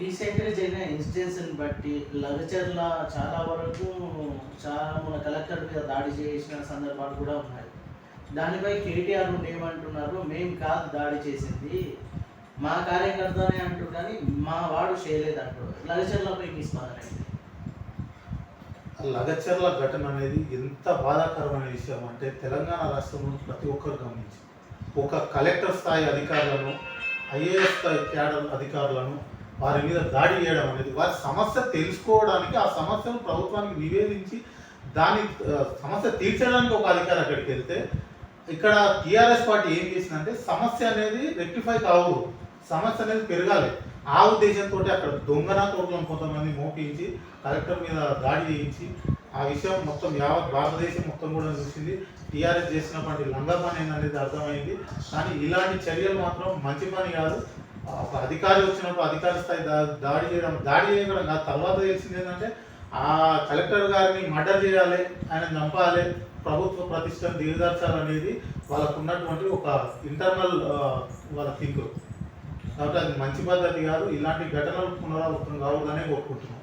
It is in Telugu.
రీసెంట్‌గా జరిగిన ఇన్సిడెంట్స్‌ని బట్టి లగచర్ల చాలా వరకు మన కలెక్టర్ మీద దాడి చేసిన సందర్భాలు కూడా ఉన్నాయి. దానిపై కేటీఆర్ నుండి ఏమంటున్నారు, మేము కాదు దాడి చేసింది, మా కార్యకర్తనే అంటారు కానీ మా వాడు చేయలేదంటారు. లగచర్లపై మీ స్పందన ఏంటి? లగచర్ల ఘటన అనేది ఎంత బాధాకరమైన విషయం అంటే తెలంగాణ రాష్ట్రంలో ప్రతి ఒక్కరు గమనించి ఒక కలెక్టర్ స్థాయి అధికారులను, ఐఏఎస్ స్థాయి క్యాడర్ అధికారులను వారి మీద దాడి చేయడం అనేది వారి సమస్య తెలుసుకోవడానికి, ఆ సమస్యను ప్రభుత్వానికి నివేదించి దాని సమస్య తీర్చడానికి ఒక అధికారి అక్కడికి వెళ్తే, ఇక్కడ టీఆర్ఎస్ పార్టీ ఏం చేసిందంటే సమస్య అనేది రెక్టిఫై కావదు, సమస్య అనేది పెరగాలి. ఆ ఉద్దేశంతో అక్కడ దొంగన తోటలను కొంతమంది మోపించి కలెక్టర్ మీద దాడి చేయించి ఆ విషయం మొత్తం యావత్ భారతదేశం మొత్తం కూడా చూసింది. టీఆర్ఎస్ చేసినటువంటి లంగా పని అనేది అర్థమైంది. కానీ ఇలాంటి చర్యలు మాత్రం మంచి పని కాదు. ఒక అధికారి వచ్చినప్పుడు అధికారి స్థాయి దాడి చేయడం కాదు. తర్వాత తెలిసింది ఏంటంటే ఆ కలెక్టర్ గారిని మర్డర్ చేయాలి, ఆయన చంపాలి, ప్రభుత్వ ప్రతిష్టను దిగజార్చాలనేది వాళ్ళకు ఉన్నటువంటి ఒక ఇంటర్నల్ వాళ్ళ థింక్. కాబట్టి అది మంచి పద్ధతి కాదు. ఇలాంటి ఘటనలు పునరావృతం కావద్దనే కోరుకుంటున్నాం.